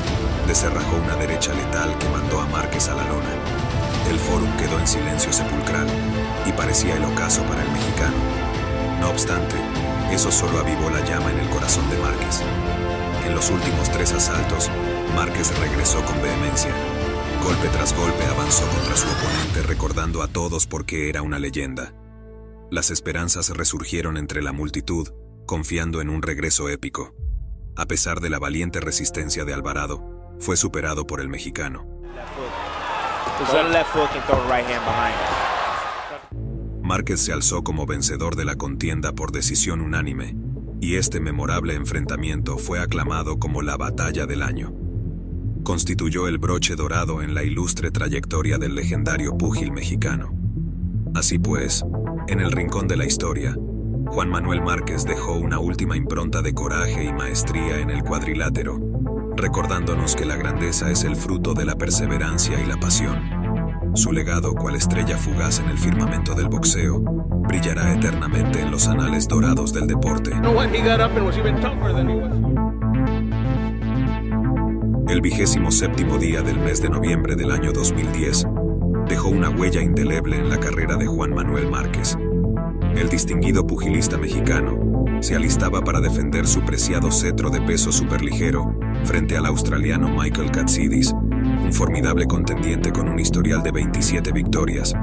Speaker 1: desenrajó una derecha letal que mandó a Márquez a la lona. El Fórum quedó en silencio sepulcral, y parecía el ocaso para el mexicano. No obstante, eso solo avivó la llama en el corazón de Márquez. En los últimos 3 asaltos, Márquez regresó con vehemencia. Golpe tras golpe avanzó contra su oponente, recordando a todos por qué era una leyenda. Las esperanzas resurgieron entre la multitud, confiando en un regreso épico. A pesar de la valiente resistencia de Alvarado, fue superado por el mexicano. Márquez se alzó como vencedor de la contienda por decisión unánime, y este memorable enfrentamiento fue aclamado como la batalla del año. Constituyó el broche dorado en la ilustre trayectoria del legendario púgil mexicano. Así pues, en el rincón de la historia, Juan Manuel Márquez dejó una última impronta de coraje y maestría en el cuadrilátero, recordándonos que la grandeza es el fruto de la perseverancia y la pasión. Su legado, cual estrella fugaz en el firmamento del boxeo, brillará eternamente en los anales dorados del deporte. El 27º día del mes de noviembre del año 2010 dejó una huella indeleble en la carrera de Juan Manuel Márquez. El distinguido pugilista mexicano se alistaba para defender su preciado cetro de peso superligero frente al australiano Michael Katsidis, un formidable contendiente con un historial de 27 victorias,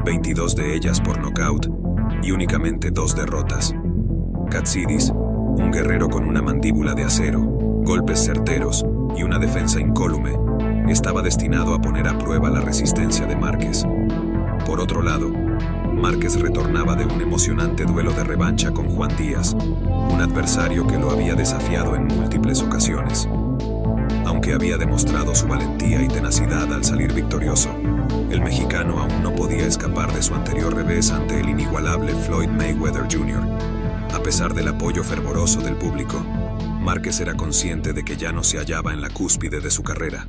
Speaker 1: 22 de ellas por nocaut y únicamente 2 derrotas. Katsidis, un guerrero con una mandíbula de acero, golpes certeros y una defensa incólume, estaba destinado a poner a prueba la resistencia de Márquez. Por otro lado, Márquez retornaba de un emocionante duelo de revancha con Juan Díaz, un adversario que lo había desafiado en múltiples ocasiones. Aunque había demostrado su valentía y tenacidad al salir victorioso, el mexicano aún no podía escapar de su anterior revés ante el inigualable Floyd Mayweather Jr. A pesar del apoyo fervoroso del público, Márquez era consciente de que ya no se hallaba en la cúspide de su carrera.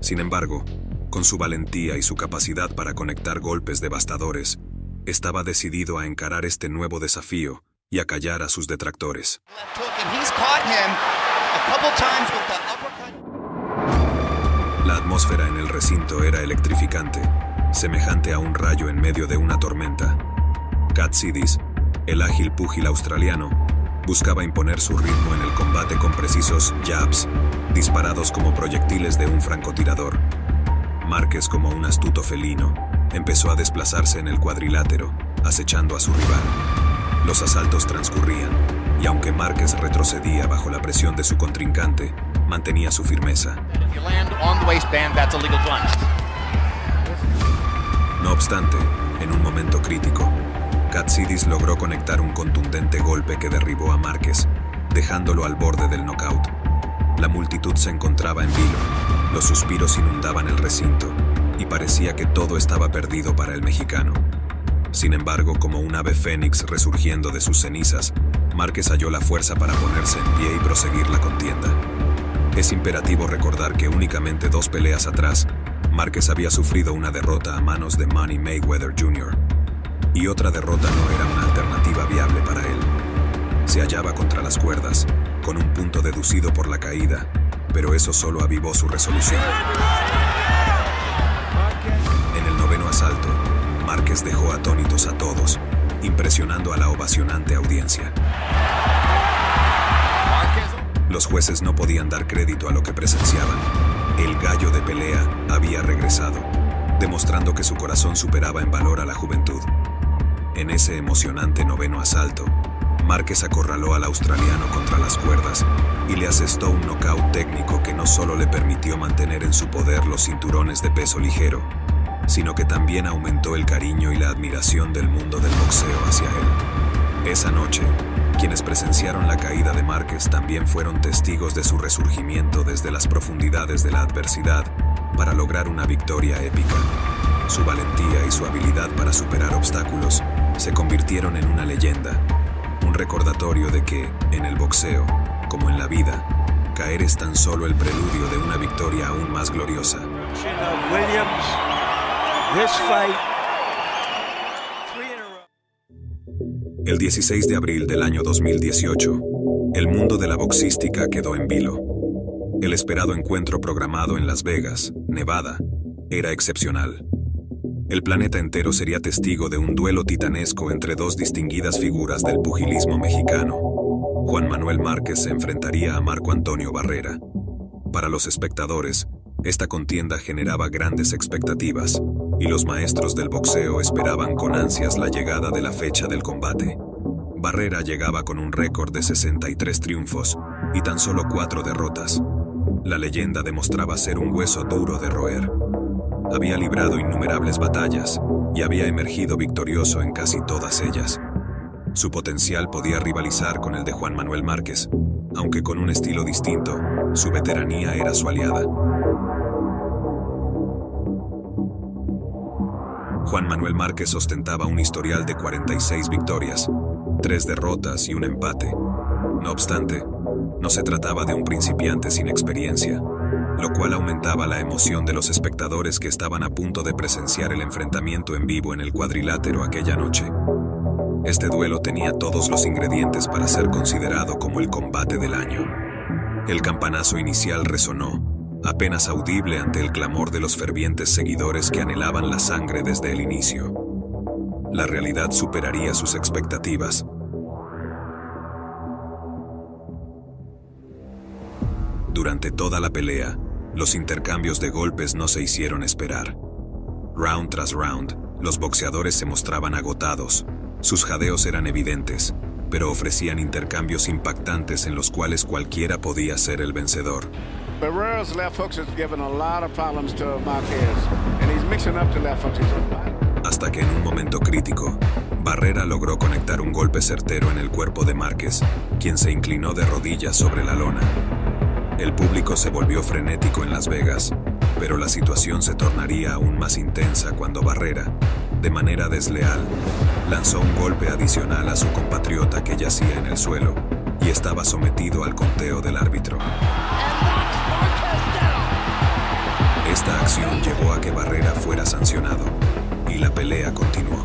Speaker 1: Sin embargo, con su valentía y su capacidad para conectar golpes devastadores, estaba decidido a encarar este nuevo desafío y a callar a sus detractores. La atmósfera en el recinto era electrificante, semejante a un rayo en medio de una tormenta. Katsidis, el ágil púgil australiano, buscaba imponer su ritmo en el combate con precisos jabs, disparados como proyectiles de un francotirador. Márquez, como un astuto felino, empezó a desplazarse en el cuadrilátero, acechando a su rival. Los asaltos transcurrían, y aunque Márquez retrocedía bajo la presión de su contrincante, mantenía su firmeza. No obstante, en un momento crítico, Katsidis logró conectar un contundente golpe que derribó a Márquez, dejándolo al borde del nocaut. La multitud se encontraba en vilo, los suspiros inundaban el recinto, y parecía que todo estaba perdido para el mexicano. Sin embargo, como un ave fénix resurgiendo de sus cenizas, Márquez halló la fuerza para ponerse en pie y proseguir la contienda. Es imperativo recordar que únicamente 2 peleas atrás, Márquez había sufrido una derrota a manos de Money Mayweather Jr., y otra derrota no era una alternativa viable para él. Se hallaba contra las cuerdas, con un punto deducido por la caída, pero eso solo avivó su resolución. En el 9º asalto, Márquez dejó atónitos a todos, impresionando a la ovacionante audiencia. Los jueces no podían dar crédito a lo que presenciaban. El gallo de pelea había regresado, demostrando que su corazón superaba en valor a la juventud. En ese emocionante 9º asalto, Márquez acorraló al australiano contra las cuerdas y le asestó un nocaut técnico que no solo le permitió mantener en su poder los cinturones de peso ligero, sino que también aumentó el cariño y la admiración del mundo del boxeo hacia él. Esa noche, quienes presenciaron la caída de Márquez también fueron testigos de su resurgimiento desde las profundidades de la adversidad para lograr una victoria épica. Su valentía y su habilidad para superar obstáculos se convirtieron en una leyenda, un recordatorio de que, en el boxeo, como en la vida, caer es tan solo el preludio de una victoria aún más gloriosa. El 16 de abril del año 2018, el mundo de la boxística quedó en vilo. El esperado encuentro programado en Las Vegas, Nevada, era excepcional. El planeta entero sería testigo de un duelo titanesco entre 2 distinguidas figuras del pugilismo mexicano. Juan Manuel Márquez se enfrentaría a Marco Antonio Barrera. Para los espectadores, Esta contienda generaba grandes expectativas, y los maestros del boxeo esperaban con ansias la llegada de la fecha del combate. Barrera llegaba con un récord de 63 triunfos y tan solo 4 derrotas. La leyenda demostraba ser un hueso duro de roer. Había librado innumerables batallas y había emergido victorioso en casi todas ellas. Su potencial podía rivalizar con el de Juan Manuel Márquez, aunque con un estilo distinto, su veteranía era su aliada. Juan Manuel Márquez ostentaba un historial de 46 victorias, 3 derrotas y un empate. No obstante, no se trataba de un principiante sin experiencia, lo cual aumentaba la emoción de los espectadores que estaban a punto de presenciar el enfrentamiento en vivo en el cuadrilátero aquella noche. Este duelo tenía todos los ingredientes para ser considerado como el combate del año. El campanazo inicial resonó, apenas audible ante el clamor de los fervientes seguidores que anhelaban la sangre desde el inicio. La realidad superaría sus expectativas. Durante toda la pelea, los intercambios de golpes no se hicieron esperar. Round tras round, los boxeadores se mostraban agotados. Sus jadeos eran evidentes, pero ofrecían intercambios impactantes en los cuales cualquiera podía ser el vencedor.
Speaker 7: Barrera's left hooks has given a lot of problems to Marquez, and he's mixing up the left hooks.
Speaker 1: Hasta que en un momento crítico, Barrera logró conectar un golpe certero en el cuerpo de Márquez, quien se inclinó de rodillas sobre la lona. El público se volvió frenético en Las Vegas, pero la situación se tornaría aún más intensa cuando Barrera, de manera desleal, lanzó un golpe adicional a su compatriota que yacía en el suelo y estaba sometido al conteo del árbitro. Esta acción llevó a que Barrera fuera sancionado, y la pelea continuó.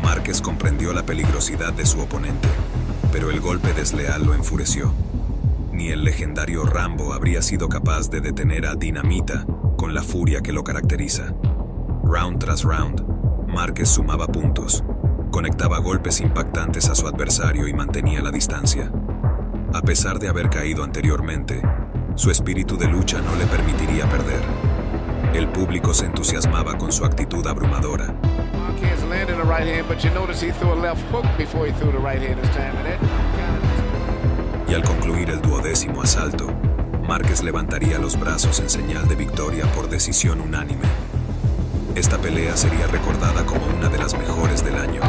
Speaker 1: Márquez comprendió la peligrosidad de su oponente, pero el golpe desleal lo enfureció. Ni el legendario Rambo habría sido capaz de detener a Dinamita con la furia que lo caracteriza. Round tras round, Márquez sumaba puntos, conectaba golpes impactantes a su adversario y mantenía la distancia. A pesar de haber caído anteriormente, su espíritu de lucha no le permitiría perder. El público se entusiasmaba con su actitud abrumadora.
Speaker 7: Marquez landed a right hand, but you notice he threw a left hook before he threw the right hand this time, and that
Speaker 1: Y al concluir el 12º asalto, Márquez levantaría los brazos en señal de victoria por decisión unánime. Esta pelea sería recordada como una de las mejores del año.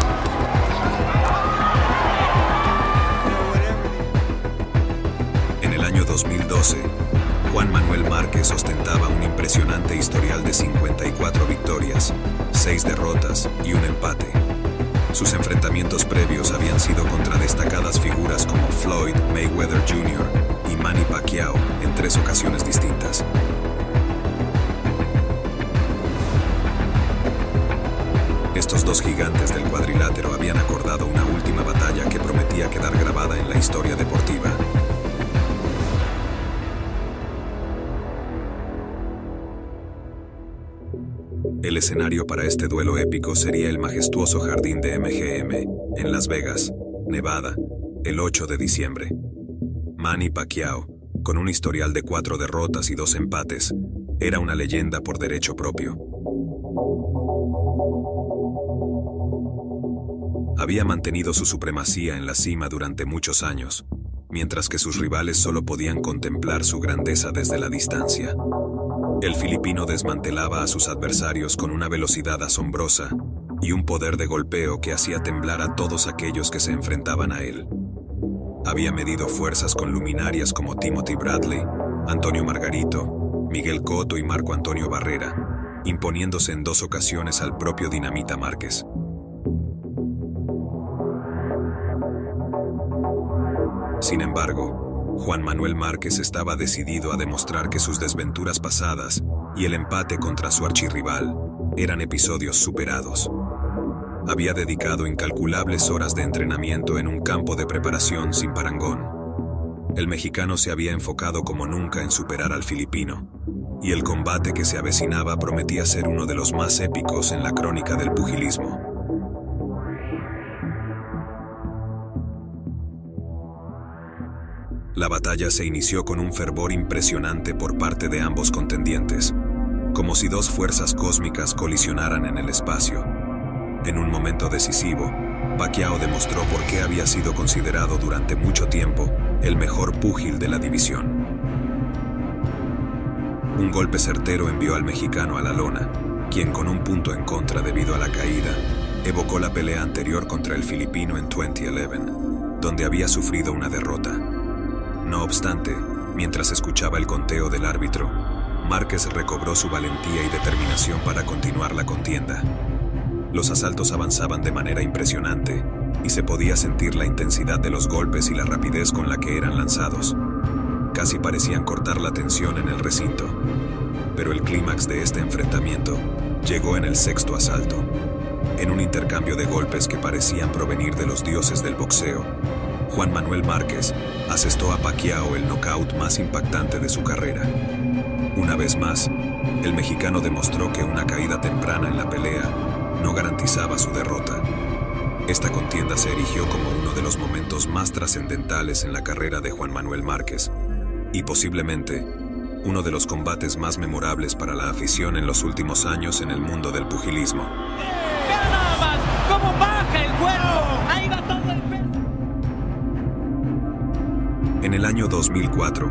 Speaker 1: En el año 2012, Juan Manuel Márquez ostentaba un impresionante historial de 54 victorias, 6 derrotas y un empate. Sus enfrentamientos previos habían sido contra destacadas figuras como Floyd Mayweather Jr. y Manny Pacquiao en 3 ocasiones distintas. Estos dos gigantes del cuadrilátero habían acordado una última batalla que prometía quedar grabada en la historia deportiva. El escenario para este duelo épico sería el majestuoso jardín de MGM, en Las Vegas, Nevada, el 8 de diciembre. Manny Pacquiao, con un historial de 4 derrotas y 2 empates, era una leyenda por derecho propio. Había mantenido su supremacía en la cima durante muchos años, mientras que sus rivales solo podían contemplar su grandeza desde la distancia. El filipino desmantelaba a sus adversarios con una velocidad asombrosa y un poder de golpeo que hacía temblar a todos aquellos que se enfrentaban a él. Había medido fuerzas con luminarias como Timothy Bradley, Antonio Margarito, Miguel Cotto y Marco Antonio Barrera, imponiéndose en 2 ocasiones al propio Dinamita Márquez. Sin embargo, Juan Manuel Márquez estaba decidido a demostrar que sus desventuras pasadas y el empate contra su archirrival eran episodios superados. Había dedicado incalculables horas de entrenamiento en un campo de preparación sin parangón. El mexicano se había enfocado como nunca en superar al filipino, y el combate que se avecinaba prometía ser uno de los más épicos en la crónica del pugilismo. La batalla se inició con un fervor impresionante por parte de ambos contendientes, como si dos fuerzas cósmicas colisionaran en el espacio. En un momento decisivo, Pacquiao demostró por qué había sido considerado durante mucho tiempo el mejor púgil de la división. Un golpe certero envió al mexicano a la lona, quien con un punto en contra debido a la caída, evocó la pelea anterior contra el filipino en 2011, donde había sufrido una derrota. No obstante, mientras escuchaba el conteo del árbitro, Márquez recobró su valentía y determinación para continuar la contienda. Los asaltos avanzaban de manera impresionante y se podía sentir la intensidad de los golpes y la rapidez con la que eran lanzados. Casi parecían cortar la tensión en el recinto. Pero el clímax de este enfrentamiento llegó en el sexto asalto. En un intercambio de golpes que parecían provenir de los dioses del boxeo, Juan Manuel Márquez asestó a Pacquiao el nocaut más impactante de su carrera. Una vez más, el mexicano demostró que una caída temprana en la pelea no garantizaba su derrota. Esta contienda se erigió como uno de los momentos más trascendentales en la carrera de Juan Manuel Márquez y posiblemente uno de los combates más memorables para la afición en los últimos años en el mundo del pugilismo.
Speaker 8: ¡Mira nada más! ¡Cómo baja el cuerpo! ¡Ahí va todo el peso!
Speaker 1: En el año 2004,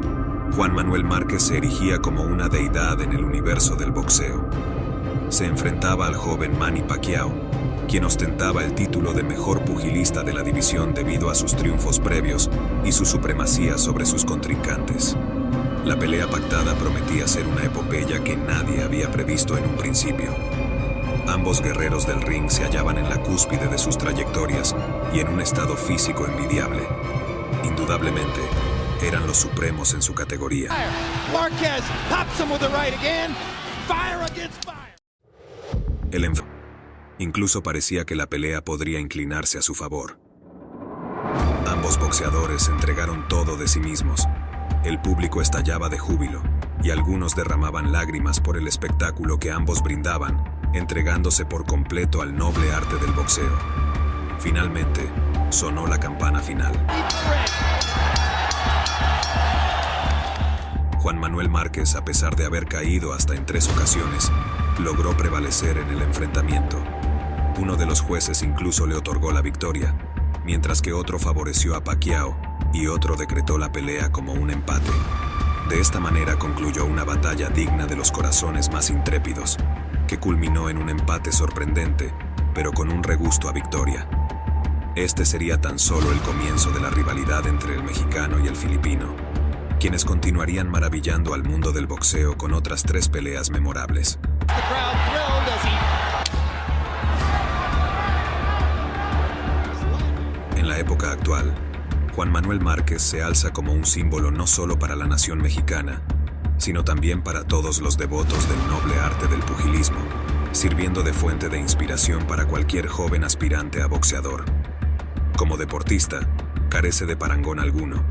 Speaker 1: Juan Manuel Márquez se erigía como una deidad en el universo del boxeo. Se enfrentaba al joven Manny Pacquiao, quien ostentaba el título de mejor pugilista de la división debido a sus triunfos previos y su supremacía sobre sus contrincantes. La pelea pactada prometía ser una epopeya que nadie había previsto en un principio. Ambos guerreros del ring se hallaban en la cúspide de sus trayectorias y en un estado físico envidiable. Indudablemente, eran los supremos en su categoría.
Speaker 2: Marquez pops him with the right again. Fire against fire.
Speaker 1: Incluso parecía que la pelea podría inclinarse a su favor. Ambos boxeadores entregaron todo de sí mismos. El público estallaba de júbilo y algunos derramaban lágrimas por el espectáculo que ambos brindaban, entregándose por completo al noble arte del boxeo. Finalmente, sonó la campana final. Juan Manuel Márquez, a pesar de haber caído hasta en 3 ocasiones, logró prevalecer en el enfrentamiento. Uno de los jueces incluso le otorgó la victoria, mientras que otro favoreció a Pacquiao y otro decretó la pelea como un empate. De esta manera concluyó una batalla digna de los corazones más intrépidos, que culminó en un empate sorprendente, pero con un regusto a victoria. Este sería tan solo el comienzo de la rivalidad entre el mexicano y el filipino, quienes continuarían maravillando al mundo del boxeo con otras 3 peleas memorables. En la época actual, Juan Manuel Márquez se alza como un símbolo no solo para la nación mexicana, sino también para todos los devotos del noble arte del pugilismo, sirviendo de fuente de inspiración para cualquier joven aspirante a boxeador. Como deportista, carece de parangón alguno,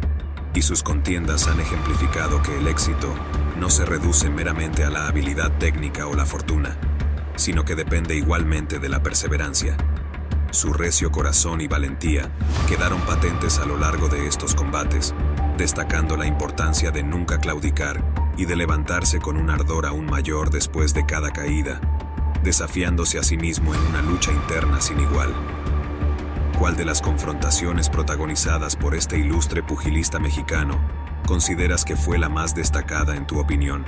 Speaker 1: y sus contiendas han ejemplificado que el éxito no se reduce meramente a la habilidad técnica o la fortuna, sino que depende igualmente de la perseverancia. Su recio corazón y valentía quedaron patentes a lo largo de estos combates, destacando la importancia de nunca claudicar y de levantarse con un ardor aún mayor después de cada caída, desafiándose a sí mismo en una lucha interna sin igual. ¿Cuál de las confrontaciones protagonizadas por este ilustre pugilista mexicano consideras que fue la más destacada en tu opinión?